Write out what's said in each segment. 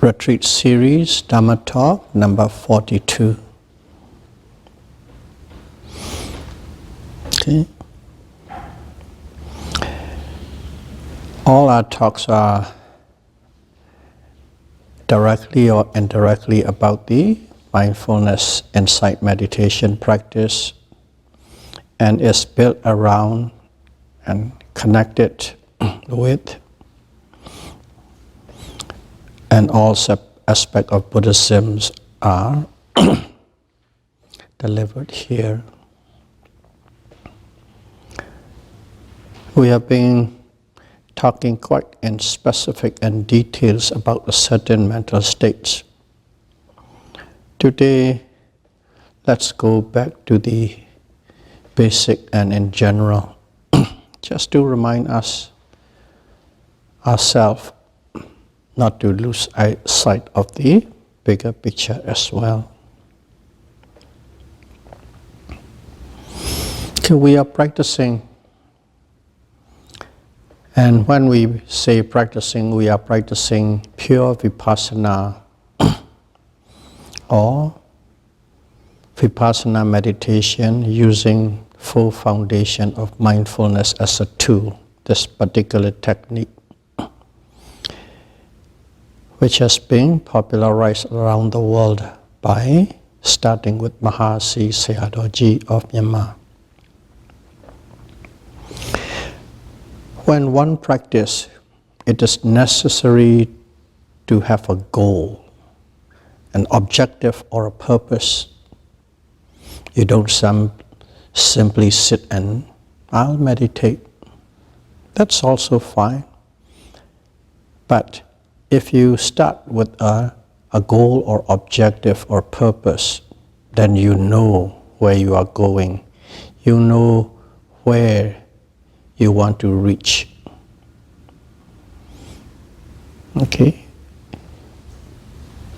Retreat Series, Dhamma Talk, number 42. Okay. All our talks are directly or indirectly about the mindfulness insight meditation practice, and is built around and connected with and all aspects of Buddhism are delivered here. We have been talking quite in specific and details about a certain mental states. Today, let's go back to the basic and in general, just to remind ourselves not to lose sight of the bigger picture as well. Okay, we are practicing, and when we say practicing, we are practicing pure Vipassana or Vipassana meditation using full foundation of mindfulness as a tool, this particular technique, which has been popularized around the world by starting with Mahasi Sayadaw of Myanmar. When one practices, it is necessary to have a goal, an objective or a purpose. You don't simply sit and I'll meditate. That's also fine. But if you start with a goal or objective or purpose, then you know where you are going. You know where you want to reach. Okay?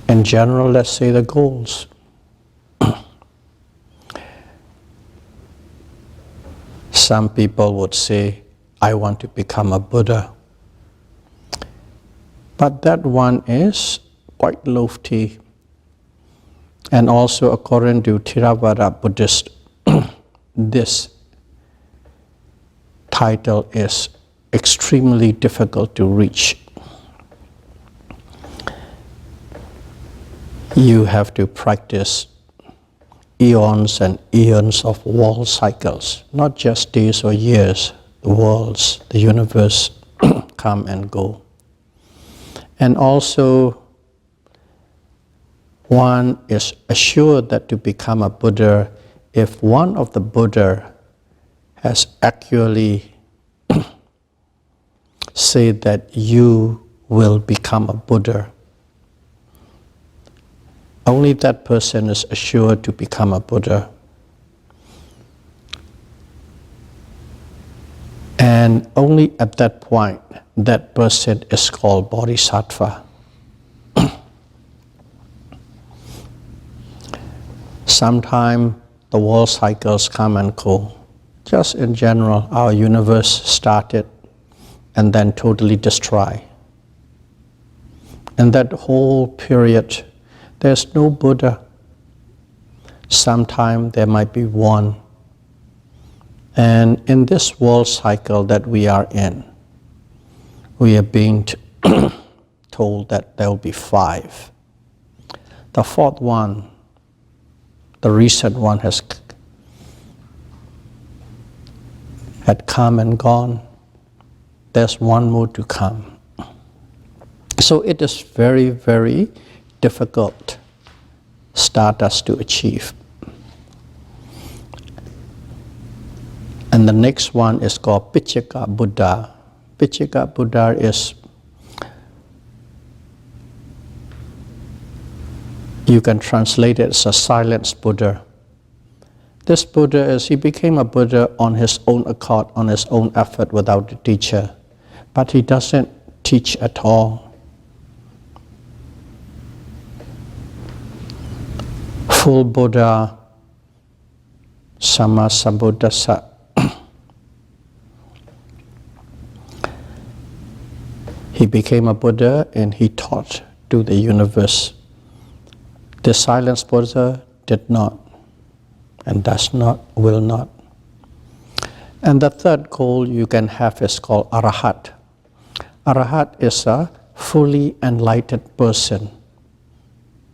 In general, let's say the goals. Some people would say, I want to become a Buddha. But that one is quite lofty. And also according to Theravada Buddhist, this title is extremely difficult to reach. You have to practice eons and eons of world cycles, not just days or years. The worlds, the universe come and go. And also, one is assured that to become a Buddha, if one of the Buddha has actually said that you will become a Buddha, only that person is assured to become a Buddha. And only at that point, that person is called Bodhisattva. Sometimes the world cycles come and go. Just in general, our universe started and then totally destroyed. In that whole period, there's no Buddha. Sometime there might be one. And in this world cycle that we are in, we are being told that there will be 5. The 4th one, the recent one, had come and gone. There's one more to come. So it is very, very difficult status to achieve. And the next one is called Piccaka Buddha. Piccaka Buddha is, you can translate it as a silence Buddha. This Buddha he became a Buddha on his own accord, on his own effort without a teacher. But he doesn't teach at all. Full Buddha, Sama Sambuddhasa. He became a Buddha and he taught to the universe. The silence Buddha did not, and does not, will not. And the third goal you can have is called Arahat. Arahat is a fully enlightened person.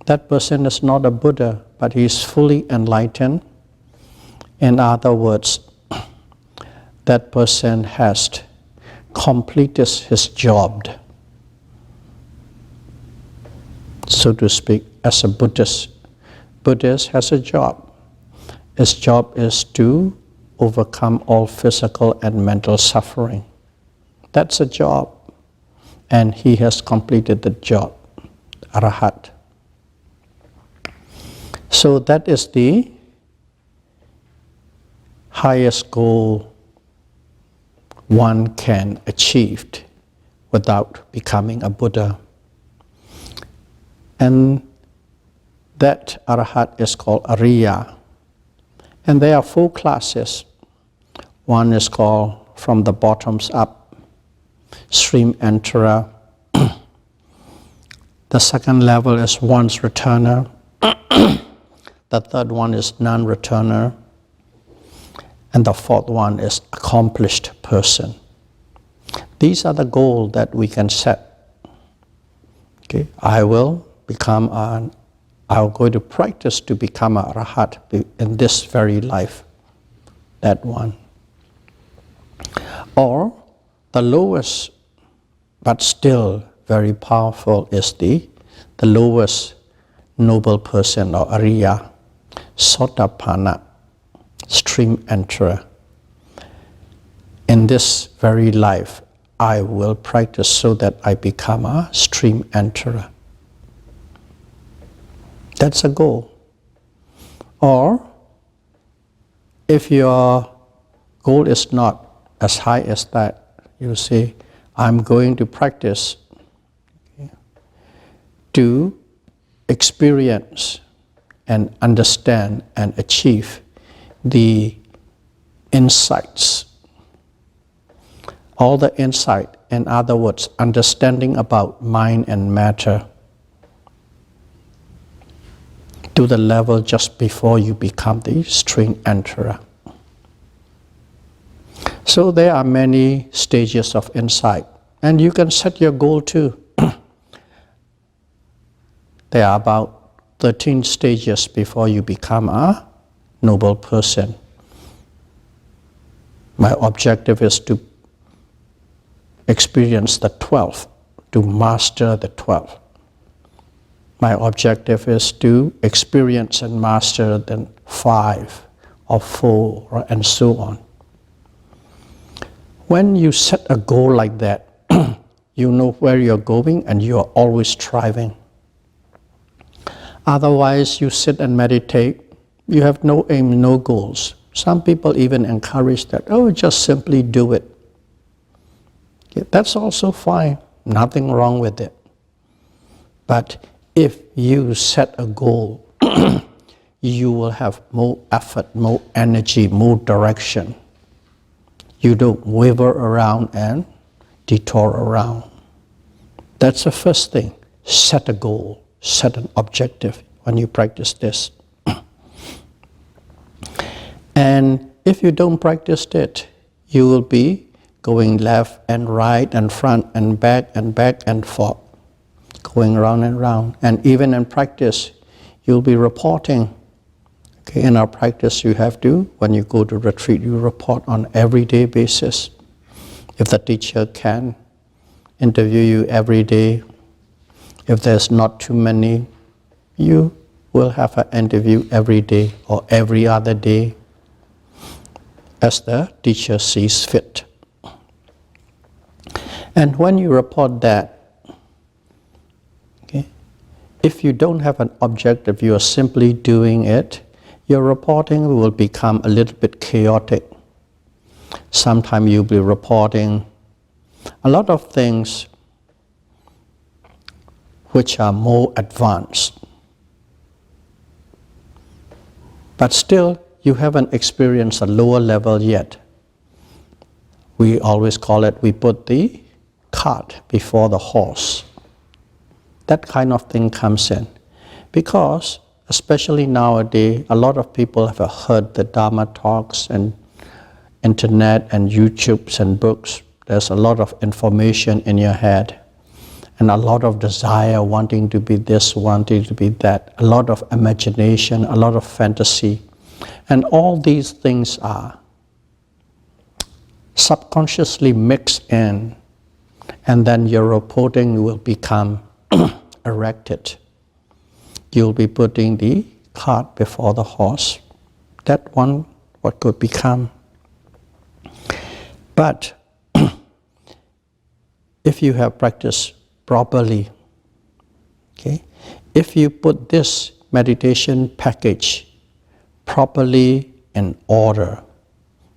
That person is not a Buddha, but he is fully enlightened. In other words, that person has completed his job, so to speak, as a Buddhist. Buddhist has a job. His job is to overcome all physical and mental suffering. That's a job. And he has completed the job, Arahat. So that is the highest goal one can achieve without becoming a Buddha. And that Arahat is called Ariya. And there are 4 classes. One is called from the bottoms up, stream enterer. The second level is once returner. The third one is non-returner. And the fourth one is accomplished person. These are the goals that we can set. Okay, I'm going to practice to become a Arahat in this very life. That one. Or the lowest, but still very powerful, is the lowest noble person or Ariya, Satipatthana, stream enterer. In this very life, I will practice so that I become a stream enterer. That's a goal. Or, if your goal is not as high as that, you say, I'm going to practice to experience and understand and achieve the insights. All the insight, in other words, understanding about mind and matter, to the level just before you become the stream enterer. So there are many stages of insight, and you can set your goal too. There are about 13 stages before you become a noble person. My objective is to experience the 12th, to master the 12th. My objective is to experience and master the 5 or 4 and so on. When you set a goal like that, you know where you're going and you are always striving. Otherwise, you sit and meditate, you have no aim, no goals. Some people even encourage that, just simply do it. Okay, that's also fine, nothing wrong with it. But if you set a goal, you will have more effort, more energy, more direction. You don't waver around and detour around. That's the first thing. Set a goal, set an objective when you practice this. And if you don't practice it, you will be going left and right and front and back and forth, going round and round. And even in practice, you'll be reporting. Okay, in our practice, you have to, when you go to retreat, you report on everyday basis. If the teacher can interview you every day, if there's not too many, you will have an interview every day or every other day as the teacher sees fit. And when you report that, okay, if you don't have an objective, you are simply doing it, your reporting will become a little bit chaotic. Sometimes you'll be reporting a lot of things which are more advanced. But still, you haven't experienced a lower level yet. We always call it, we put the cart before the horse. That kind of thing comes in. Because, especially nowadays, a lot of people have heard the Dhamma talks and internet and YouTubes and books. There's a lot of information in your head and a lot of desire, wanting to be this, wanting to be that, a lot of imagination, a lot of fantasy. And all these things are subconsciously mixed in, and then your reporting will become erected. You'll be putting the cart before the horse. That one, what could become. But if you have practiced properly, okay, if you put this meditation package properly in order,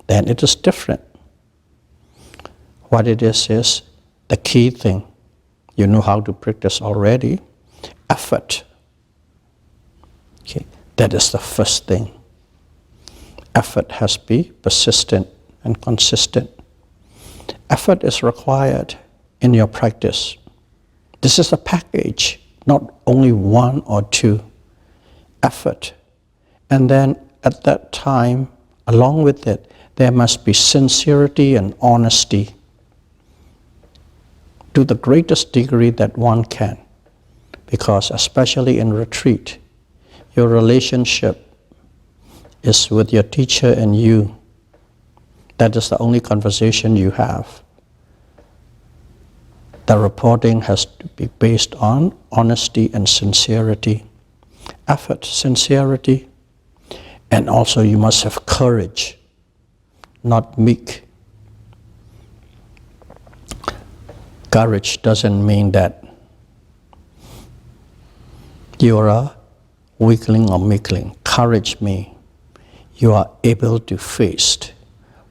then it is different. What it is the key thing. You know how to practice already. Effort. Okay, that is the first thing. Effort has to be persistent and consistent. Effort is required in your practice. This is a package, not only one or two. Effort. And then at that time, along with it, there must be sincerity and honesty to the greatest degree that one can. Because especially in retreat, your relationship is with your teacher and you. That is the only conversation you have. The reporting has to be based on honesty and sincerity. Effort, sincerity, and also you must have courage, not meek. Courage doesn't mean that you're a weakling or meekling. Courage means you are able to face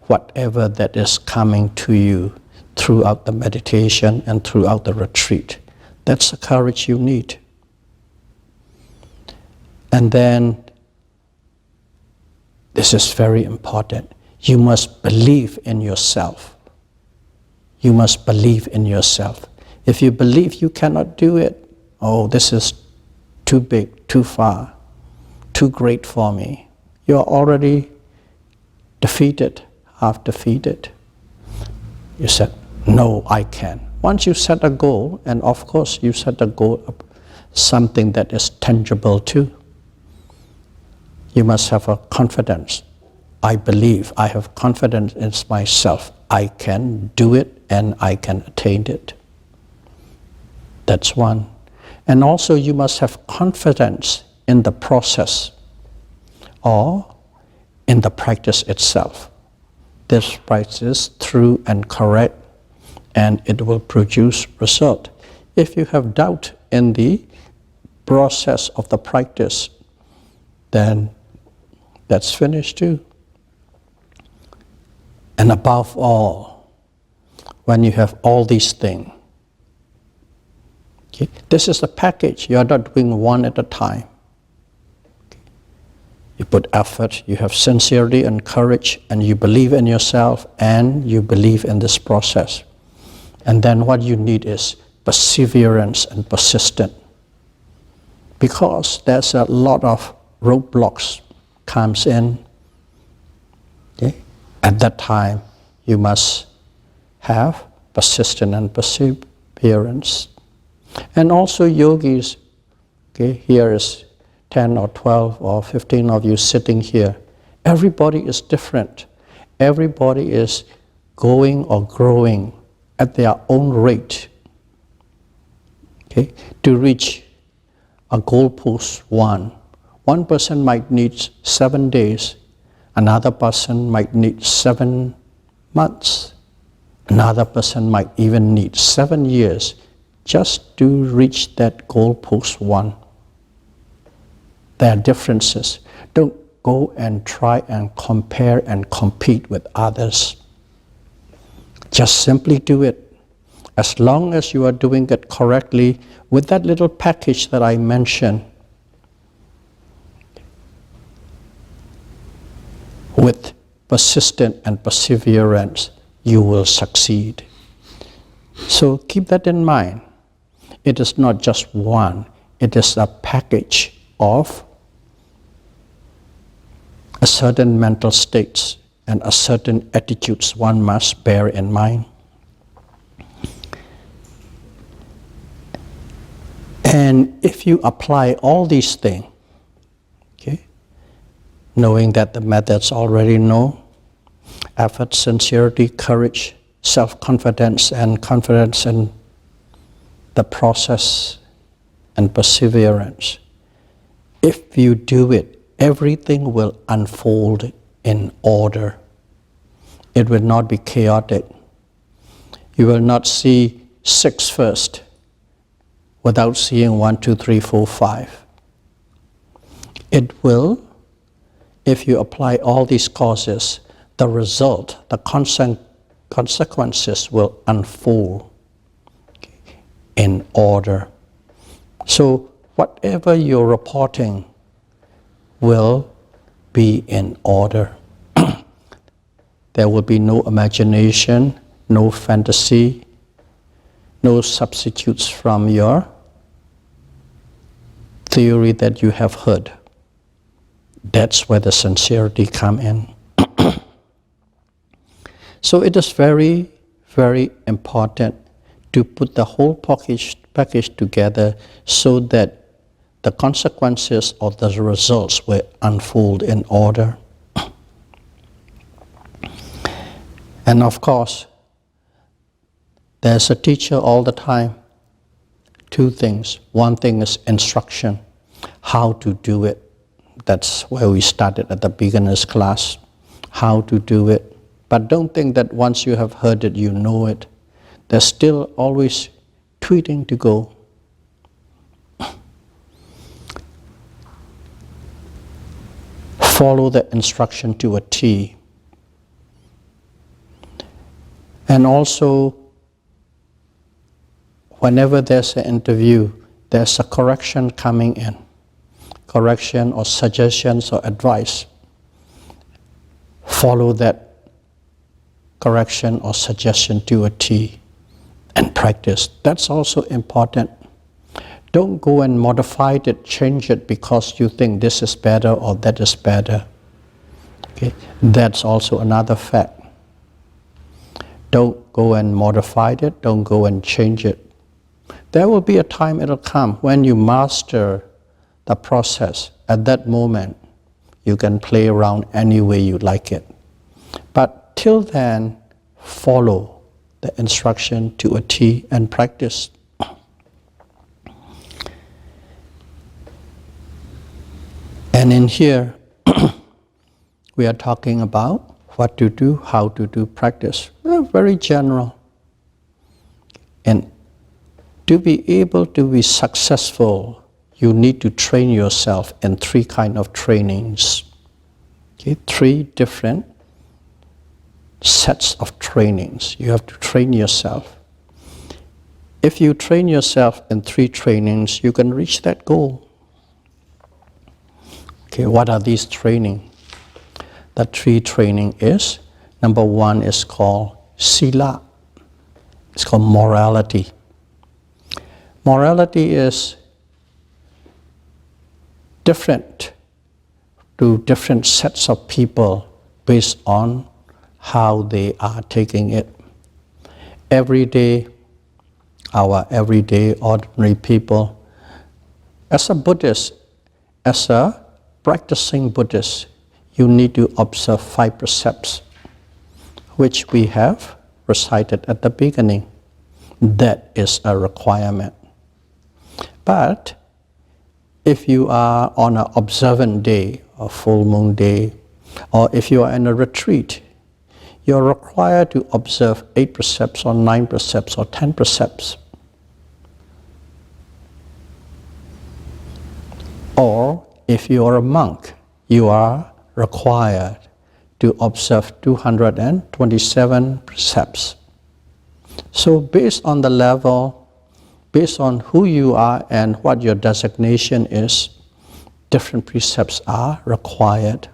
whatever that is coming to you throughout the meditation and throughout the retreat. That's the courage you need. And then, this is very important, you must believe in yourself. You must believe in yourself. If you believe you cannot do it, oh, this is too big, too far, too great for me, you're already defeated, half defeated. You said, no, I can. Once you set a goal, and of course you set a goal of something that is tangible too, you must have a confidence. I believe, I have confidence in myself. I can do it and I can attain it. That's one. And also you must have confidence in the process or in the practice itself. This practice is true and correct, and it will produce result. If you have doubt in the process of the practice, then that's finished too. And above all, when you have all these things, okay, this is a package. You are not doing one at a time. Okay. You put effort, you have sincerity and courage, and you believe in yourself, and you believe in this process. And then what you need is perseverance and persistence. Because there's a lot of roadblocks comes in. Okay? At that time, you must have persistence and perseverance. And also yogis, okay, here is 10 or 12 or 15 of you sitting here. Everybody is different. Everybody is going or growing at their own rate. Okay? To reach a goalpost one person might need 7 days, another person might need 7 months, another person might even need 7 years just to reach that goalpost one. There are differences. Don't go and try and compare and compete with others. Just simply do it. As long as you are doing it correctly with that little package that I mentioned, with persistence and perseverance, you will succeed. So keep that in mind. It is not just one, it is a package of a certain mental states and a certain attitudes one must bear in mind. And if you apply all these things, okay, knowing that the methods already know, effort, sincerity, courage, self-confidence, and confidence in the process and perseverance, if you do it, everything will unfold in order. It will not be chaotic. You will not see 6 first without seeing 1, 2, 3, 4, 5. It will, if you apply all these causes, the result, the consequences will unfold in order. So whatever you're reporting will be in order. There will be no imagination, no fantasy, no substitutes from your theory that you have heard. That's where the sincerity comes in. So it is very, very important to put the whole package together so that the consequences of the results will unfold in order. And of course, there's a teacher all the time. 2 things. One thing is instruction, how to do it. That's where we started at the beginner's class, how to do it. But don't think that once you have heard it, you know it. There's still always tweaking to go. Follow the instruction to a T. And also, whenever there's an interview, there's a correction coming in. Correction or suggestions or advice. Follow that correction or suggestion to a T and practice. That's also important. Don't go and modify it, change it because you think this is better or that is better. Okay? That's also another fact. Don't go and modify it, don't go and change it. There will be a time it'll come when you master the process. At that moment, you can play around any way you like it. But till then, follow the instruction to a T and practice. And in here, we are talking about what to do, how to do practice. Very general. And to be able to be successful, you need to train yourself in 3 kinds of trainings. Okay? 3 different sets of trainings. You have to train yourself. If you train yourself in 3 trainings, you can reach that goal. Okay, what are these trainings? The 3 training is, number 1 is called Sila. It's called morality. Morality is different to different sets of people based on how they are taking it. Every day, our everyday ordinary people, as a Buddhist, as a practicing Buddhist, you need to observe 5 precepts, which we have recited at the beginning. That is a requirement. But if you are on an observant day, a full moon day, or if you are in a retreat, you're required to observe 8 precepts or 9 precepts or 10 precepts. Or if you are a monk, you are required to observe 227 precepts. So based on the level, based on who you are and what your designation is, different precepts are required.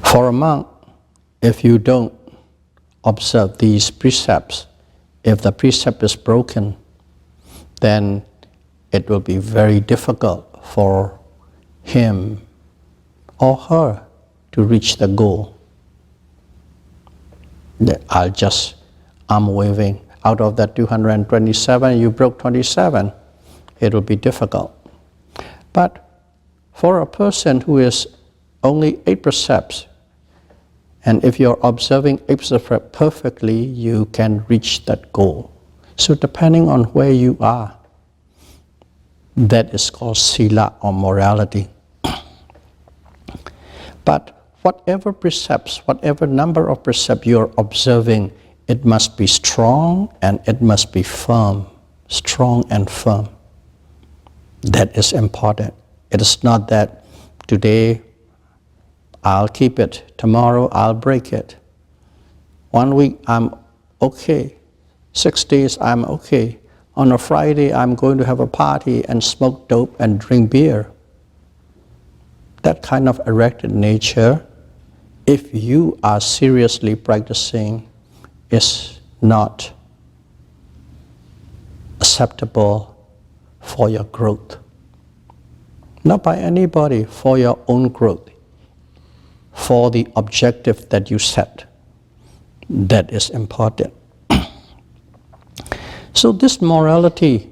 For a monk, if you don't observe these precepts, if the precept is broken, then it will be very difficult for him or her to reach the goal. I'm waving. Out of that 227, you broke 27. It will be difficult. But for a person who is only 8 precepts, and if you're observing 8 precepts perfectly, you can reach that goal. So depending on where you are, that is called sila or morality. But whatever precepts, whatever number of precepts you're observing, it must be strong and it must be firm. Strong and firm. That is important. It is not that today I'll keep it, tomorrow I'll break it. 1 week I'm okay, 6 days I'm okay. On a Friday I'm going to have a party and smoke dope and drink beer. That kind of erected nature, if you are seriously practicing, is not acceptable for your growth. Not by anybody, for your own growth, for the objective that you set. That is important. So this morality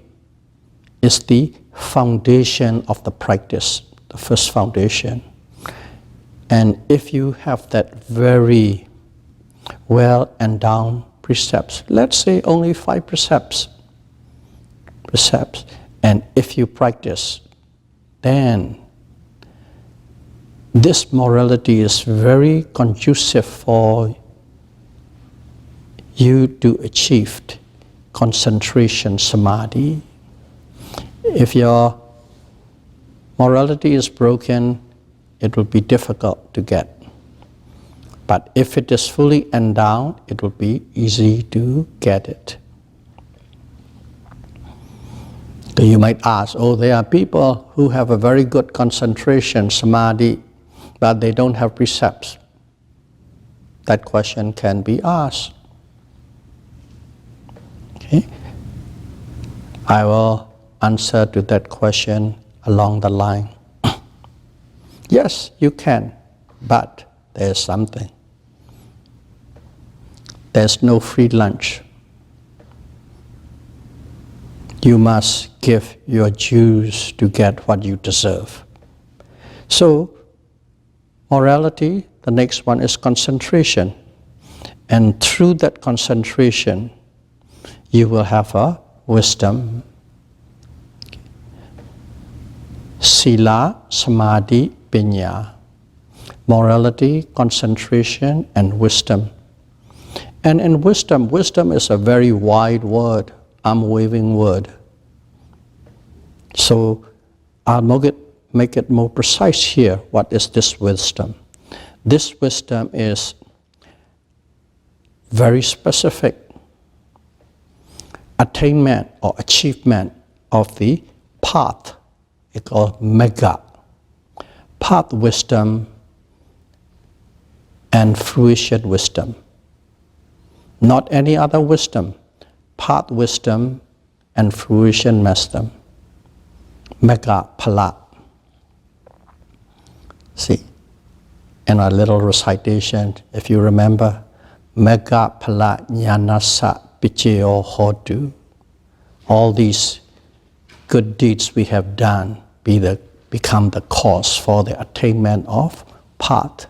is the foundation of the practice, the first foundation. And if you have that very well endowed precepts, let's say only 5 precepts, and if you practice, then this morality is very conducive for you to achieve concentration samadhi. If your morality is broken, it will be difficult to get. But if it is fully endowed, it will be easy to get it. So you might ask, there are people who have a very good concentration, samadhi, but they don't have precepts. That question can be asked. Okay? I will answer to that question along the line. Yes, you can, but there's something. There's no free lunch. You must give your dues to get what you deserve. So, morality, the next one is concentration. And through that concentration, you will have a wisdom. Sila, samadhi, pinya. Morality, concentration, and wisdom. And in wisdom is a very wide word, arm-waving word. So I'll make it more precise here. What is this wisdom? This wisdom is very specific. Attainment or achievement of the path. It's called mega. Path wisdom and fruition wisdom. Not any other wisdom. Path wisdom and fruition wisdom. Mega pala. See, in our little recitation, if you remember, mega pala jnanasa picheo hotu. All these good deeds we have done become the cause for the attainment of path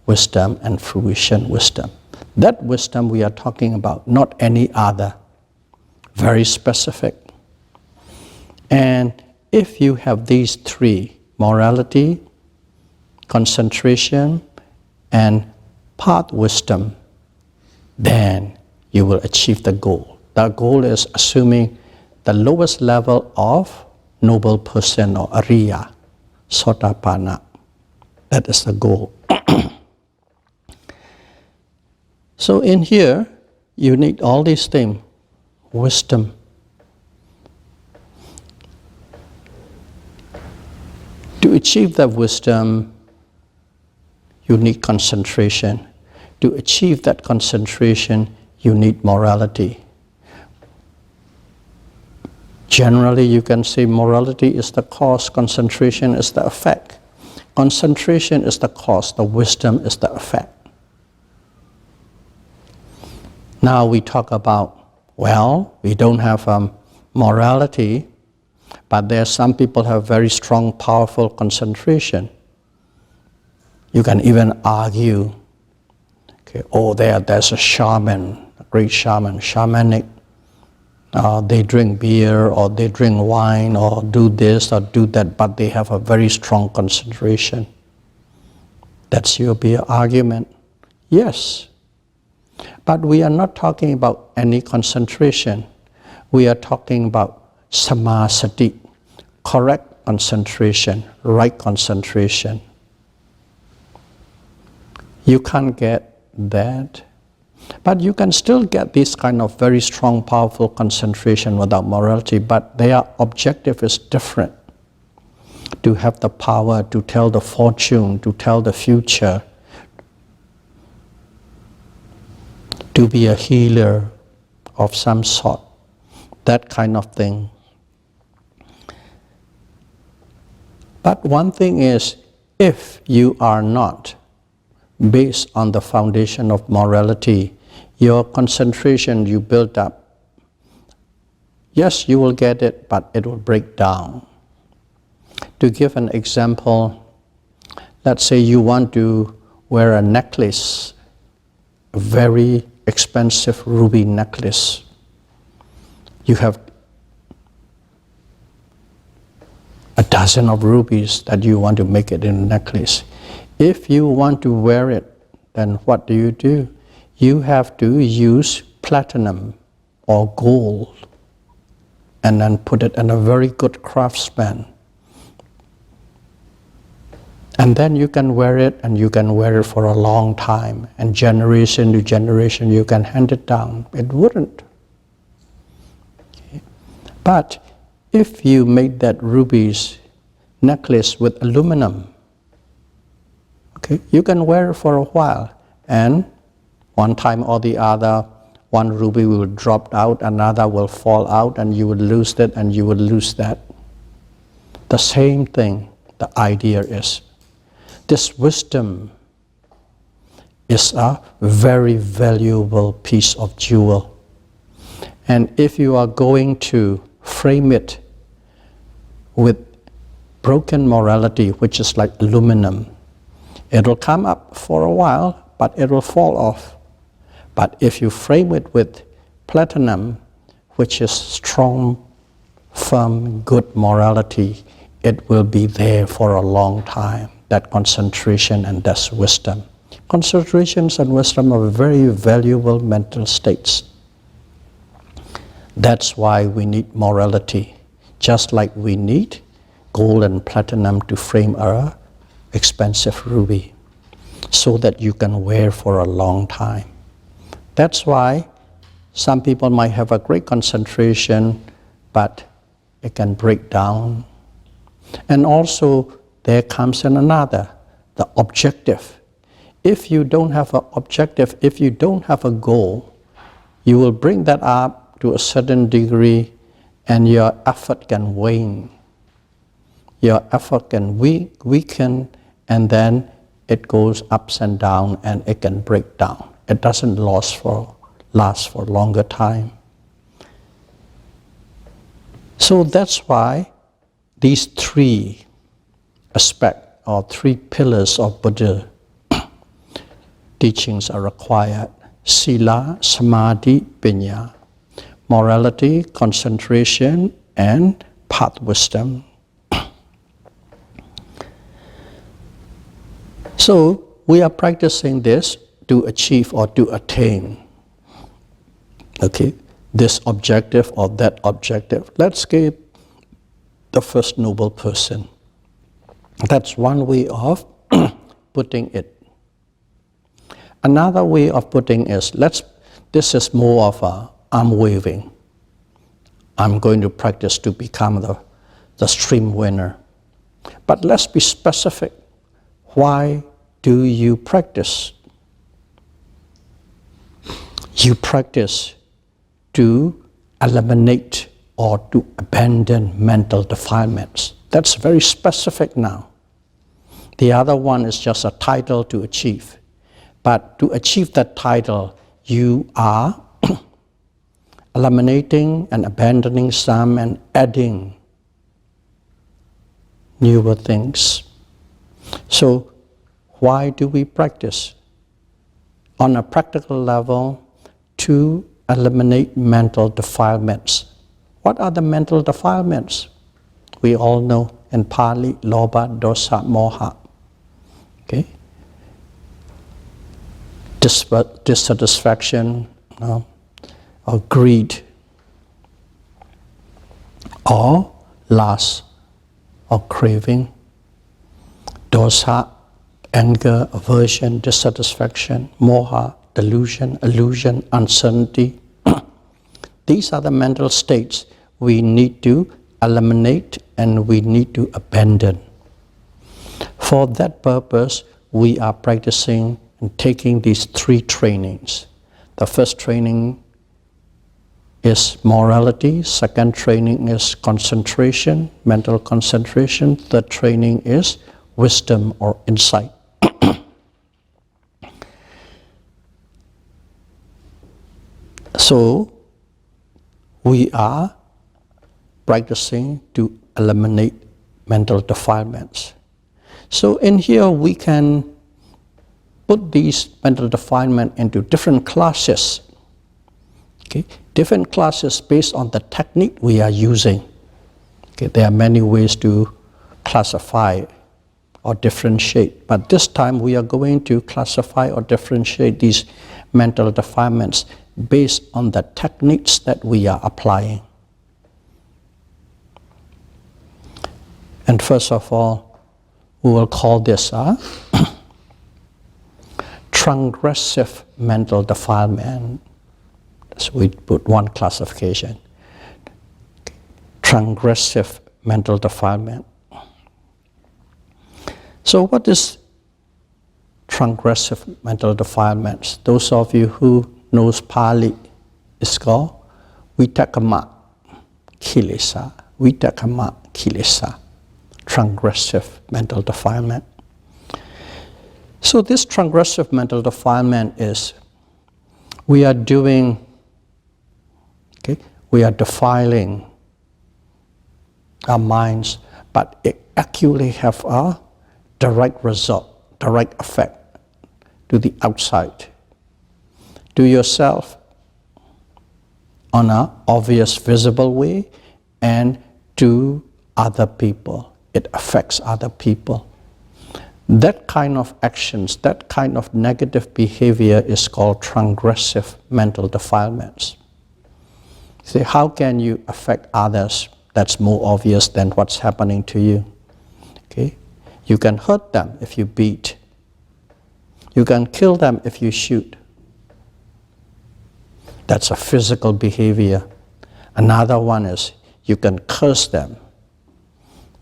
wisdom and fruition wisdom. That wisdom we are talking about, not any other. Very specific. And if you have these 3, morality, concentration, and path wisdom, then you will achieve the goal. The goal is assuming the lowest level of noble person or Ariya, Satipatthana. That is the goal. So in here, you need all these things. Wisdom. To achieve that wisdom, you need concentration. To achieve that concentration, you need morality. Generally, you can say morality is the cause, concentration is the effect. Concentration is the cause, the wisdom is the effect. Now we talk about, well, we don't have morality, but there are some people have very strong, powerful concentration. You can even argue, okay, oh, there's a shaman, a great shaman, shamanic. They drink beer or they drink wine or do this or do that, but they have a very strong concentration. That's your beer argument. Yes. But we are not talking about any concentration. We are talking about samasati, correct concentration, right concentration. You can't get that. But you can still get this kind of very strong, powerful concentration without morality, but their objective is different. To have the power to tell the fortune, to tell the future, to be a healer of some sort, that kind of thing. But one thing is, if you are not based on the foundation of morality, your concentration you build up, yes, you will get it, but it will break down. To give an example, let's say you want to wear a necklace, a very expensive ruby necklace. You have a dozen of rubies that you want to make it in a necklace. If you want to wear it, then what do? You have to use platinum or gold and then put it in a very good craftsman. And then you can wear it, and you can wear it for a long time, and generation to generation you can hand it down. It wouldn't. Okay. But if you made that rubies necklace with aluminum, okay, you can wear it for a while, and one time or the other, one ruby will drop out, another will fall out, and you would lose that, and you would lose that. The same thing, the idea is, this wisdom is a very valuable piece of jewel. And if you are going to frame it with broken morality, which is like aluminum, it will come up for a while, but it will fall off. But if you frame it with platinum, which is strong, firm, good morality, it will be there for a long time. That concentration and that's wisdom. Concentrations and wisdom are very valuable mental states. That's why we need morality, just like we need gold and platinum to frame our expensive ruby, so that you can wear for a long time. That's why some people might have a great concentration, but it can break down. And also, there comes in another, the objective. If you don't have an objective, if you don't have a goal, you will bring that up to a certain degree and your effort can wane. Your effort can weaken, and then it goes ups and down and it can break down. It doesn't last for longer time. So that's why these three aspects or three pillars of Buddha teachings are required. Sila, Samadhi, Panya. Morality, concentration, and path wisdom. So we are practicing this to achieve or to attain, okay, this objective or that objective. Let's get the first noble person. That's one way of putting it. Another way of putting is, this is more of a arm waving. I'm going to practice to become the stream winner. But let's be specific. Why do you practice? You practice to eliminate or to abandon mental defilements. That's very specific now. The other one is just a title to achieve. But to achieve that title, you are eliminating and abandoning some and adding newer things. So why do we practice? On a practical level, to eliminate mental defilements. What are the mental defilements? We all know in Pali, lobha, dosa, moha. Okay? Dissatisfaction, or greed, or lust, or craving. Dosa, anger, aversion, dissatisfaction. Moha, delusion, illusion, uncertainty. These are the mental states we need to eliminate and we need to abandon. For that purpose, we are practicing and taking these 3 trainings. The first training is morality, second training is concentration, mental concentration, third training is wisdom or insight. So, we are practicing to eliminate mental defilements. So in here we can put these mental defilements into different classes. Okay? Different classes based on the technique we are using. Okay? There are many ways to classify or differentiate, but this time we are going to classify or differentiate these mental defilements based on the techniques that we are applying. And first of all, we will call this transgressive mental defilement. So we put one classification. Transgressive mental defilement. So what is transgressive mental defilements? Those of you who knows Pali, is called Vitakama Kilesa. Vitakama Kilesa. Transgressive mental defilement. So this transgressive mental defilement is we are doing, we are defiling our minds, but it actually have a direct result, direct effect to the outside, to yourself on an obvious, visible way, and to other people. It affects other people. That kind of actions, that kind of negative behavior is called transgressive mental defilements. See, how can you affect others that's more obvious than what's happening to you? Okay? You can hurt them if you beat. You can kill them if you shoot. That's a physical behavior. Another one is you can curse them.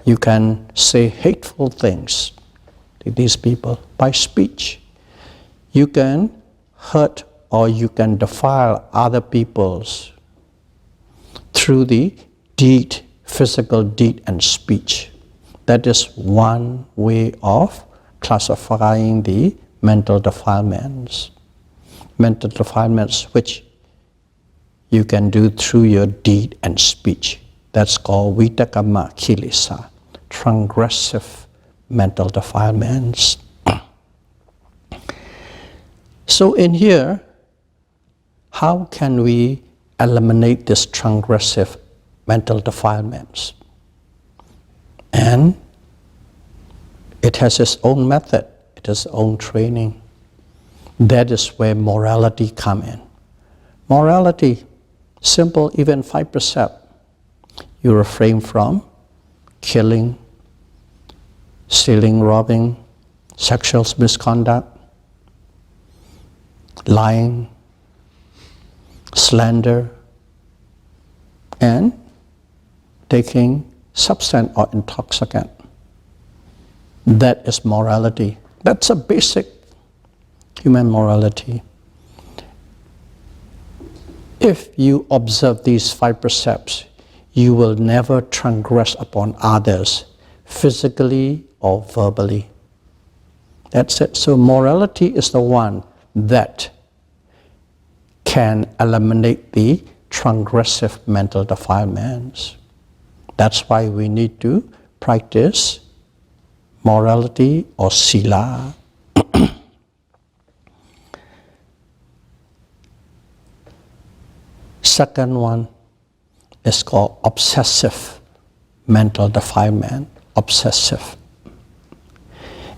You can say hateful things to these people by speech. You can hurt or you can defile other people's through the deed, physical deed and speech. That is one way of classifying the mental defilements. Mental defilements which you can do through your deed and speech. That's called Vitakama Kilesa, transgressive mental defilements. So in here, how can we eliminate this transgressive mental defilements? And it has its own method, it has its own training. That is where morality comes in. Morality, simple, even 5 precepts. You refrain from killing, stealing, robbing, sexual misconduct, lying, slander, and taking substance or intoxicant. That is morality. That's a basic human morality. If you observe these 5 precepts, you will never transgress upon others, physically or verbally. That's it. So morality is the one that can eliminate the transgressive mental defilements. That's why we need to practice morality or sila. Second one is called obsessive mental defilement. Obsessive.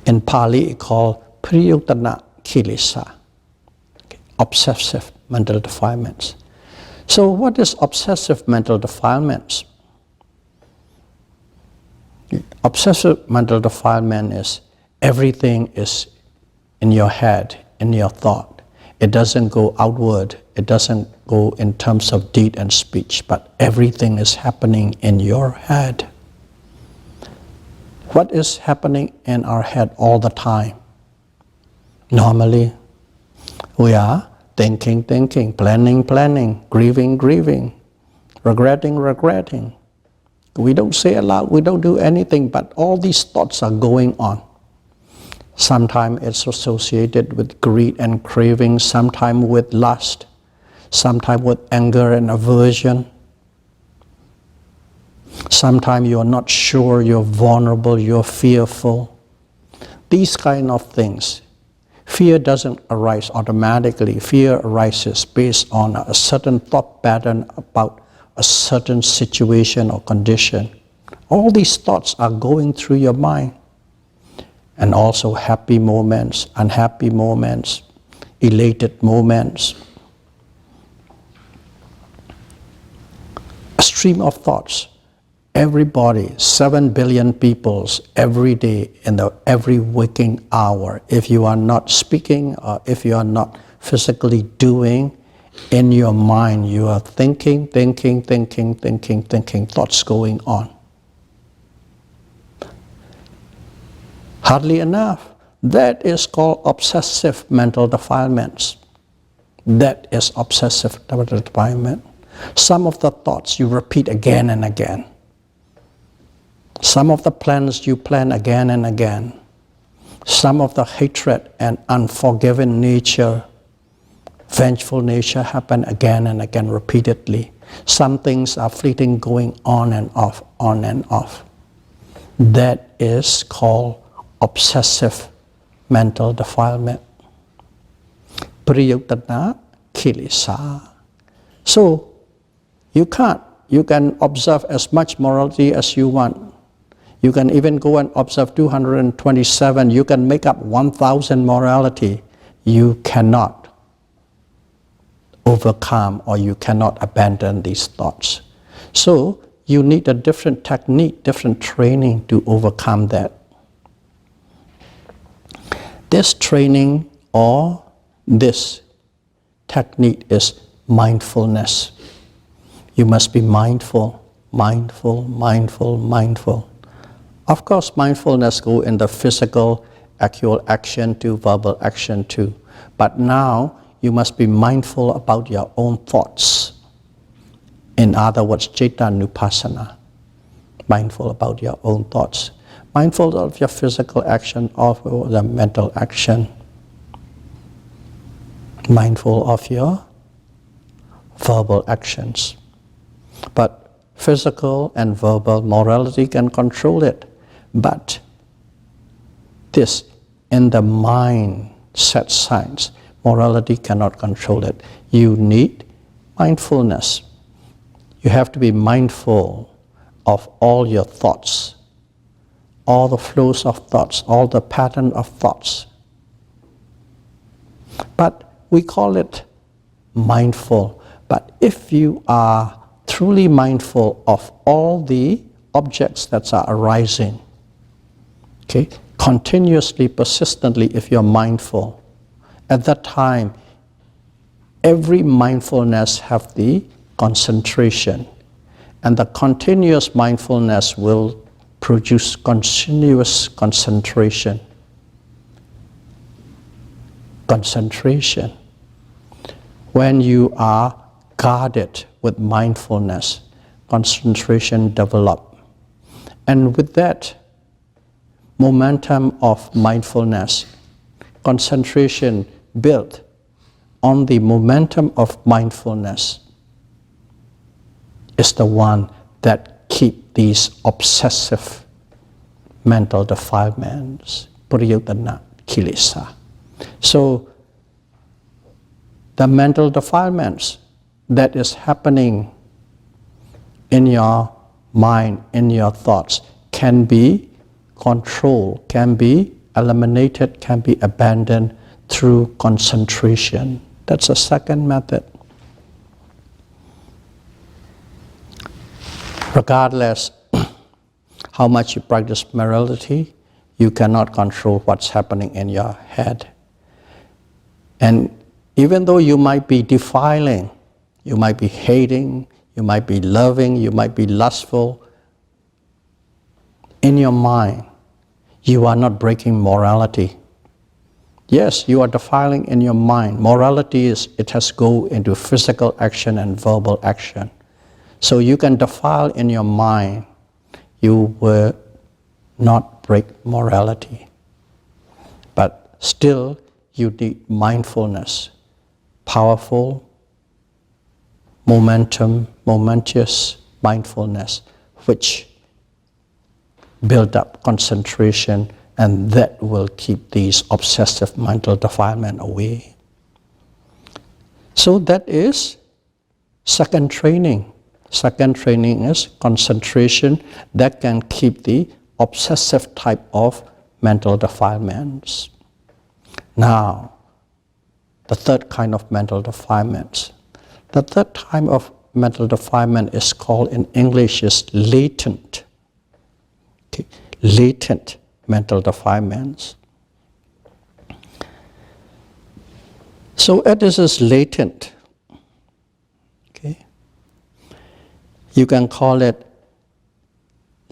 In Pali, it's called priyuttana kilesa. Obsessive mental defilements. So what is obsessive mental defilements? Obsessive mental defilement is everything is in your head, in your thought. It doesn't go outward. It doesn't go in terms of deed and speech, but everything is happening in your head. What is happening in our head all the time? Normally, we are thinking, planning, grieving, regretting. We don't say aloud, we don't do anything, but all these thoughts are going on. Sometimes it's associated with greed and craving, sometimes with lust, sometimes with anger and aversion. Sometimes you're not sure, you're vulnerable, you're fearful. These kind of things. Fear doesn't arise automatically. Fear arises based on a certain thought pattern about a certain situation or condition. All these thoughts are going through your mind. And also happy moments, unhappy moments, elated moments. A stream of thoughts. Everybody, 7 billion people every day in every waking hour, if you are not speaking or if you are not physically doing, in your mind you are thinking, thoughts going on. Hardly enough. That is called obsessive mental defilements. That is obsessive mental defilement. Some of the thoughts you repeat again and again. Some of the plans you plan again and again. Some of the hatred and unforgiving nature, vengeful nature happen again and again repeatedly. Some things are fleeting, going on and off, on and off. That is called obsessive mental defilement. Priyuttana kilesa. So you can observe as much morality as you want. You can even go and observe 227. You can make up 1,000 morality. You cannot overcome or you cannot abandon these thoughts. So you need a different technique, different training to overcome that. This training or this technique is mindfulness. You must be mindful. Of course, mindfulness goes in the physical, actual action to verbal action too. But now, you must be mindful about your own thoughts. In other words, Vipassana. Mindful about your own thoughts. Mindful of your physical action, of the mental action. Mindful of your verbal actions. But physical and verbal morality can control it. But this, in the mindset science, morality cannot control it. You need mindfulness. You have to be mindful of all your thoughts, all the flows of thoughts, all the pattern of thoughts. But we call it mindful. But if you are truly mindful of all the objects that are arising, okay, continuously, persistently, if you're mindful, at that time, every mindfulness have the concentration, and the continuous mindfulness will produce continuous concentration. Concentration. When you are guarded with mindfulness, concentration develop. And with that momentum of mindfulness, concentration built on the momentum of mindfulness is the one that keep these obsessive mental defilements, prayutana, kilesa. So the mental defilements that is happening in your mind, in your thoughts, can be controlled, can be eliminated, can be abandoned through concentration. That's a second method. Regardless how much you practice morality, you cannot control what's happening in your head. And even though you might be defiling, you might be hating, you might be loving, you might be lustful, in your mind, you are not breaking morality. Yes, you are defiling in your mind. Morality is, it has to go into physical action and verbal action. So you can defile in your mind, you will not break morality. But still, you need mindfulness, powerful, momentous mindfulness, which build up concentration, and that will keep these obsessive mental defilement away. So that is second training. Second training is concentration that can keep the obsessive type of mental defilements. Now, the third kind of mental defilements. The third type of mental defilement is called in English is latent. Okay. Latent mental defilements. So this is latent. Okay. You can call it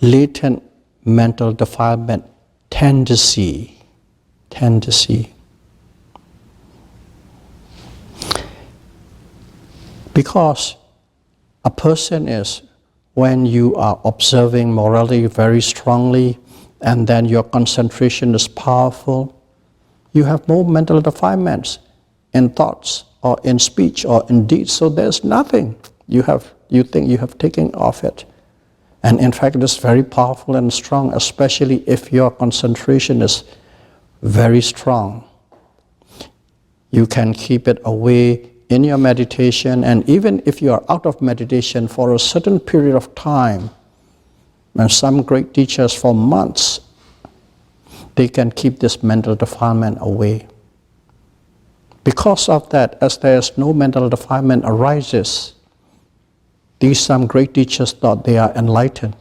latent mental defilement tendency. Because a person is, when you are observing morality very strongly, and then your concentration is powerful, you have more mental defilements in thoughts or in speech or in deeds. So there's nothing you think you have taken off it. And in fact, it is very powerful and strong, especially if your concentration is very strong. You can keep it away in your meditation, and even if you are out of meditation for a certain period of time, and some great teachers for months, they can keep this mental defilement away. Because of that, as there is no mental defilement arises, some great teachers thought they are enlightened.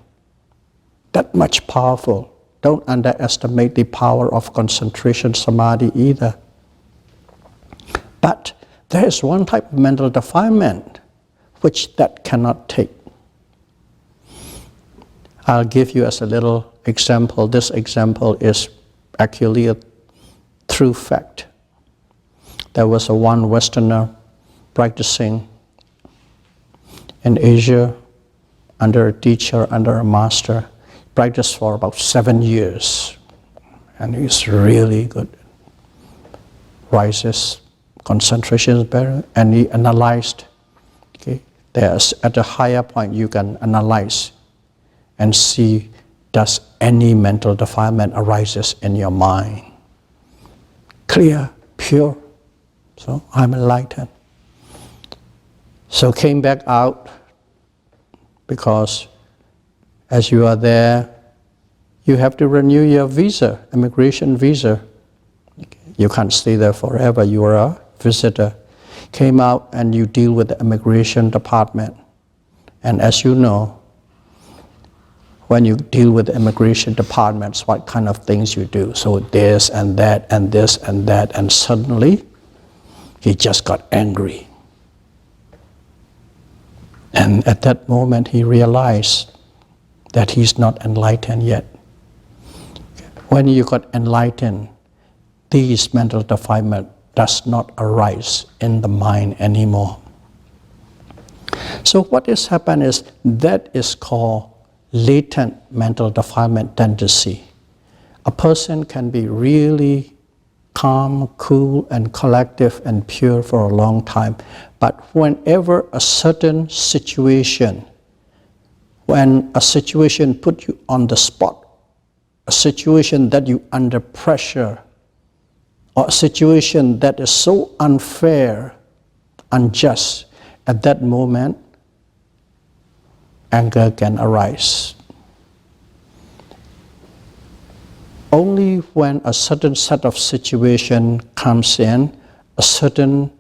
That much powerful. Don't underestimate the power of concentration samadhi either. But there is one type of mental defilement which that cannot take. I'll give you as a little example. This example is actually a true fact. There was one Westerner practicing in Asia under a teacher, under a master. Practiced for about 7 years, and he's really good. Rises, concentration is better, and he analyzed. Okay, there's at a higher point you can analyze and see, does any mental defilement arises in your mind? Clear, pure. So I'm enlightened. So came back out, because as you are there, you have to renew your visa, immigration visa. You can't stay there forever, you are a visitor. Came out and you deal with the immigration department. And as you know, when you deal with the immigration departments, what kind of things you do. So this and that and this and that, and suddenly he just got angry. And at that moment he realized that he's not enlightened yet. When you got enlightened, these mental defilement does not arise in the mind anymore. So what is happened is that is called latent mental defilement tendency. A person can be really calm, cool, and collective and pure for a long time, but whenever a certain situation, when a situation puts you on the spot, a situation that you under pressure, or a situation that is so unfair, unjust, at that moment, anger can arise. Only when a certain set of situation comes in, a certain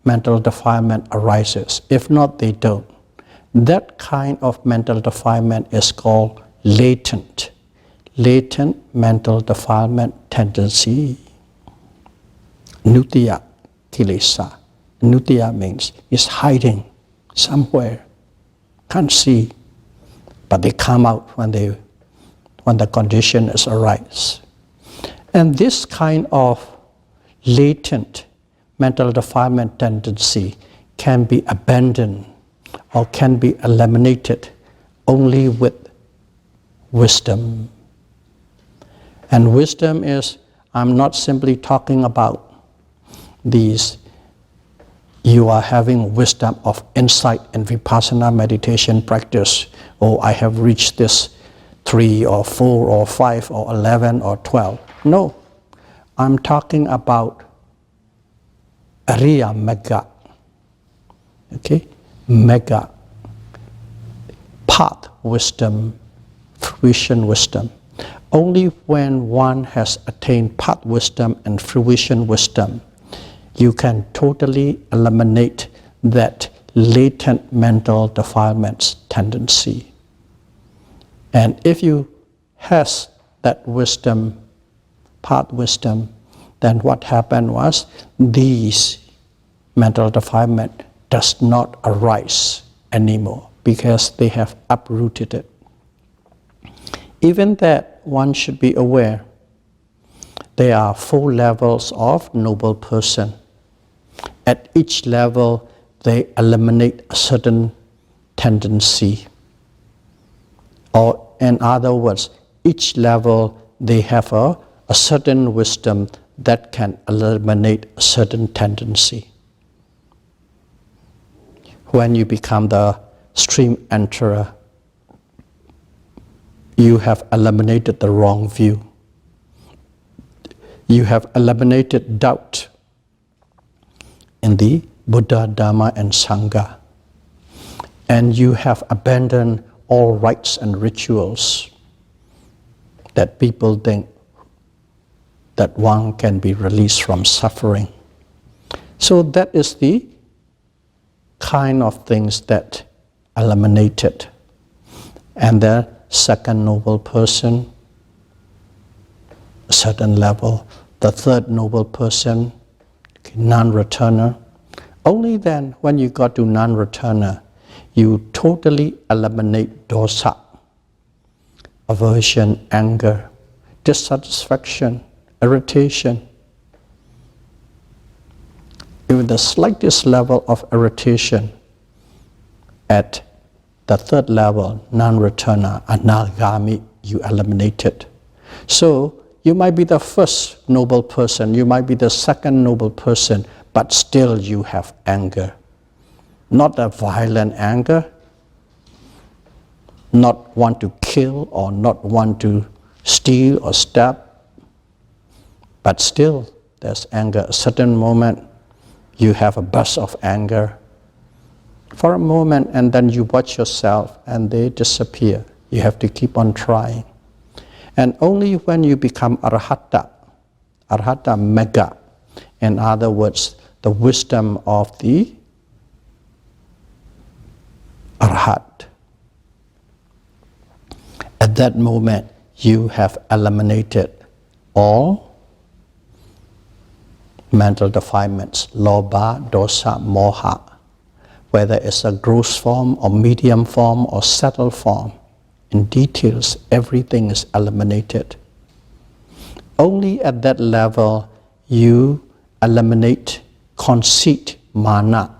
mental defilement arises. If not, they don't. That kind of mental defilement is called latent mental defilement tendency. Nutya kilesa. Nutya means it's hiding somewhere. Can't see, but they come out when the condition is arise. And this kind of latent mental defilement tendency can be abandoned or can be eliminated only with wisdom. And wisdom is, I'm not simply talking about these, you are having wisdom of insight in Vipassana meditation practice. Oh, I have reached this 3 or 4 or 5 or 11 or 12. No, I'm talking about Ariya Magga. Okay? Magga. Path wisdom, fruition wisdom. Only when one has attained path wisdom and fruition wisdom, you can totally eliminate that latent mental defilements tendency. And if you has that wisdom, path wisdom, then what happened was these mental defilement does not arise anymore because they have uprooted it. Even that one should be aware, there are 4 levels of noble person. At each level, they eliminate a certain tendency. Or in other words, each level, they have a certain wisdom that can eliminate a certain tendency. When you become the stream enterer, you have eliminated the wrong view. You have eliminated doubt in the Buddha, Dhamma, and Sangha. And you have abandoned all rites and rituals that people think that one can be released from suffering. So that is the kind of things that eliminated. And the second noble person, a certain level. The third noble person, non-returner. Only then, when you got to non-returner, you totally eliminate dosa, aversion, anger, dissatisfaction, irritation. Even the slightest level of irritation at the third level, non-returner, anagami, you eliminate it. So you might be the first noble person, you might be the second noble person, but still you have anger. Not a violent anger, not want to kill or not want to steal or stab, but still there's anger. A certain moment you have a burst of anger for a moment, and then you watch yourself and they disappear. You have to keep on trying. And only when you become arahata mega, in other words, the wisdom of the arahat, at that moment you have eliminated all mental defilements, lobha, dosa, moha, whether it's a gross form or medium form or subtle form. In details, everything is eliminated. Only at that level you eliminate conceit, mana,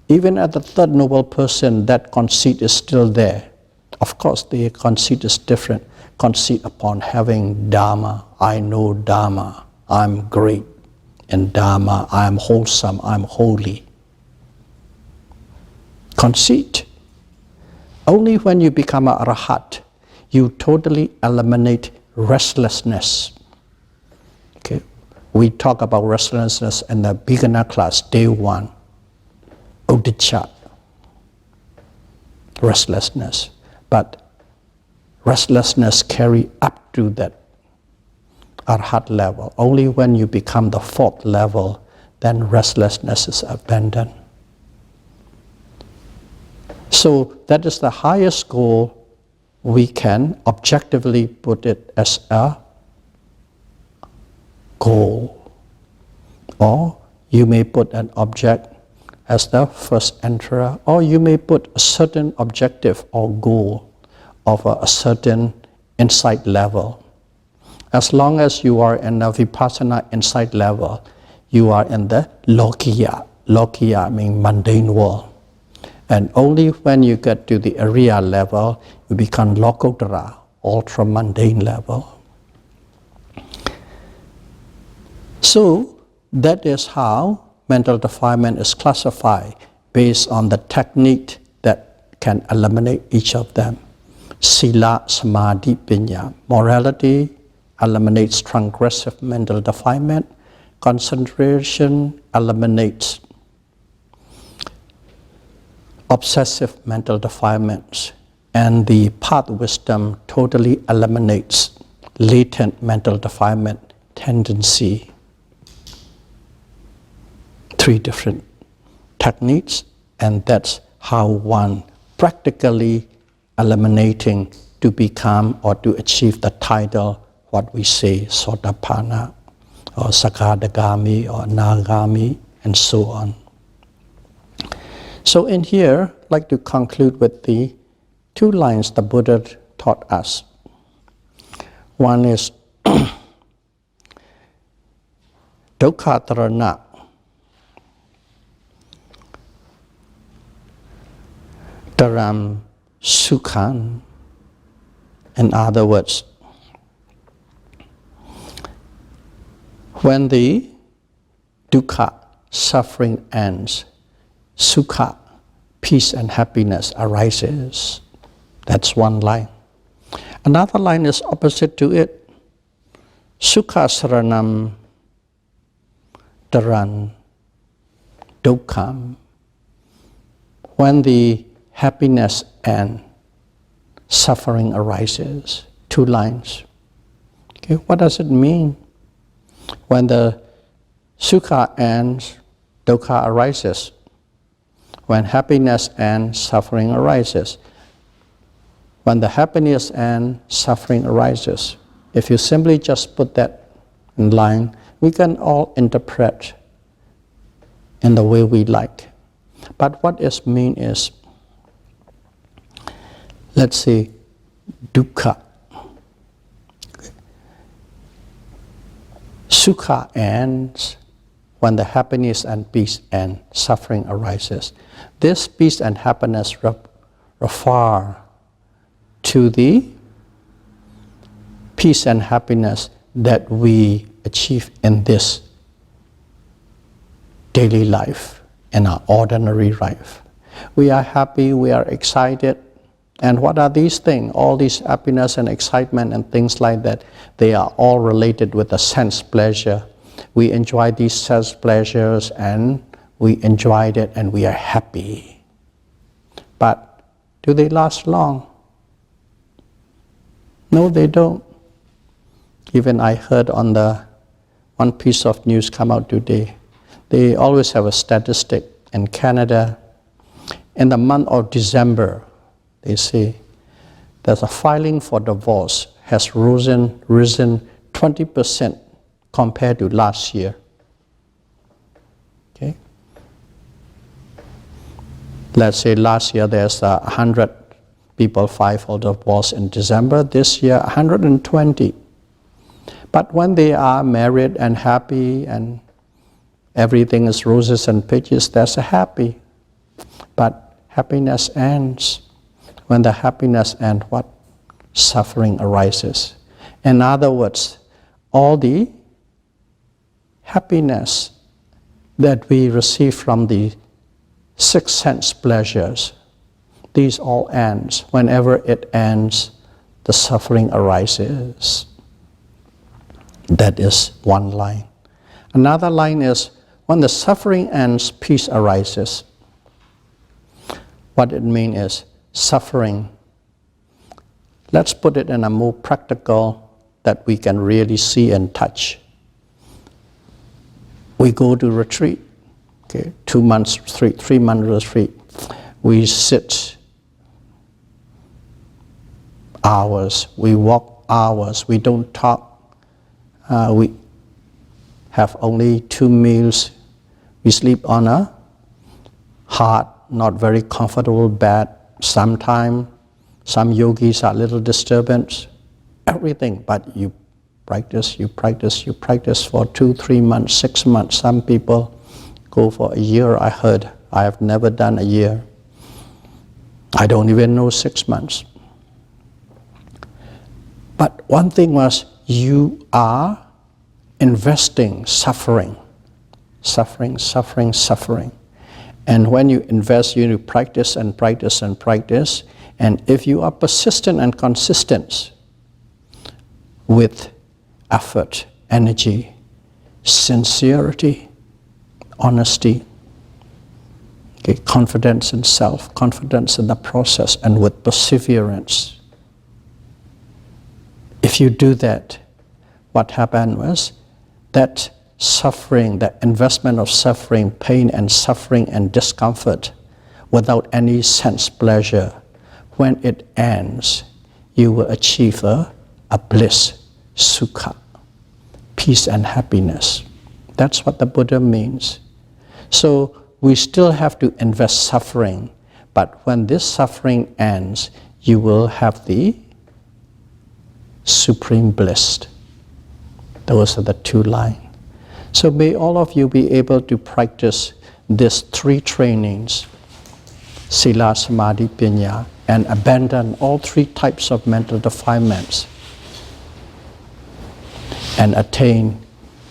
Even at the third noble person, that conceit is still there. Of course, the conceit is different. Conceit upon having Dhamma. I know Dhamma. I'm great in Dhamma. I'm wholesome. I'm holy. Conceit. Only when you become an arahat, you totally eliminate restlessness. Okay. We talk about restlessness in the beginner class, day 1. Udicca. Restlessness. But restlessness carry up to that arahat level. Only when you become the 4th level, then restlessness is abandoned. So that is the highest goal. We can objectively put it as a goal. Or you may put an object as the first enterer, or you may put a certain objective or goal of a certain insight level. As long as you are in the Vipassana insight level, you are in the Lokiya. Lokiya means mundane world. And only when you get to the Ariya level, you become Lokottara, ultra-mundane level. So, that is how mental defilement is classified, based on the technique that can eliminate each of them. Sila, Samadhi, Pinya. Morality eliminates transgressive mental defilement. Concentration eliminates obsessive mental defilements. And the path wisdom totally eliminates latent mental defilement tendency. 3 different techniques, and that's how one practically eliminating to become or to achieve the title, what we say, Satipatthana, or Sakadagami, or Nagami, and so on. So in here, I'd like to conclude with the 2 lines the Buddha taught us. One is Dukkhatarana. Taram Sukhan. In other words, when the dukkha, suffering ends, sukha, peace and happiness arises. That's one line. Another line is opposite to it. Sukha saranam taran dukkham. When the happiness ends, suffering arises. 2 lines. Okay, what does it mean? When the sukha ends, dukkha arises. When happiness ends, suffering arises. When the happiness ends, suffering arises. If you simply just put that in line, we can all interpret in the way we like. But what is mean is, let's say, dukkha. Sukha ends when the happiness and peace and suffering arises. This peace and happiness refer to the peace and happiness that we achieve in this daily life, in our ordinary life. We are happy, we are excited. And what are these things? All these happiness and excitement and things like that, they are all related with the sense pleasure. We enjoy these sense pleasures and we enjoyed it and we are happy. But do they last long? No, they don't. Even I heard on the one piece of news come out today, they always have a statistic in Canada. In the month of December, they say there's a filing for divorce has risen 20% compared to last year. Okay? Let's say last year there's 100 people filed for divorce in December. This year 120. But when they are married and happy and everything is roses and peaches, that's a happy. But happiness ends. When the happiness ends, what? Suffering arises. In other words, all the happiness that we receive from the six sense pleasures, these all ends. Whenever it ends, the suffering arises. That is one line. Another line is, when the suffering ends, peace arises. What it means is, suffering, let's put it in a more practical that we can really see and touch. We go to retreat, okay, 2 months retreat, 3 month retreat. We sit hours, we walk hours, we don't talk. We have only 2 meals. We sleep on a hard, not very comfortable bed. Sometimes some yogis are a little disturbance. Everything, but you practice for 2-3 months, 6 months. Some people go for a year, I heard. I have never done a year. I don't even know 6 months. But one thing was, you are investing suffering. And when you invest, you need to practice and practice and practice. And if you are persistent and consistent with effort, energy, sincerity, honesty, okay, confidence in self, confidence in the process, and with perseverance, if you do that, what happened was that suffering, the investment of suffering, pain and suffering and discomfort without any sense pleasure, when it ends, you will achieve a bliss, sukha, peace and happiness. That's what the Buddha means. So we still have to invest suffering, but when this suffering ends, you will have the supreme bliss. Those are the 2 lines. So may all of you be able to practice these 3 trainings, Sila, Samadhi, Panya, and abandon all 3 types of mental defilements and attain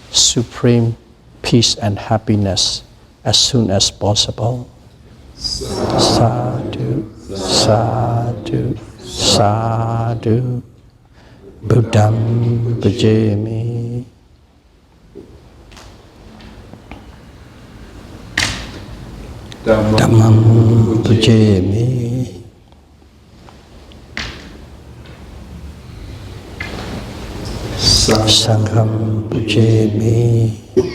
supreme peace and happiness as soon as possible. Sadhu, sadhu, sadhu. Buddham bhajami. Dhammam bhajami. Sangham bhajami.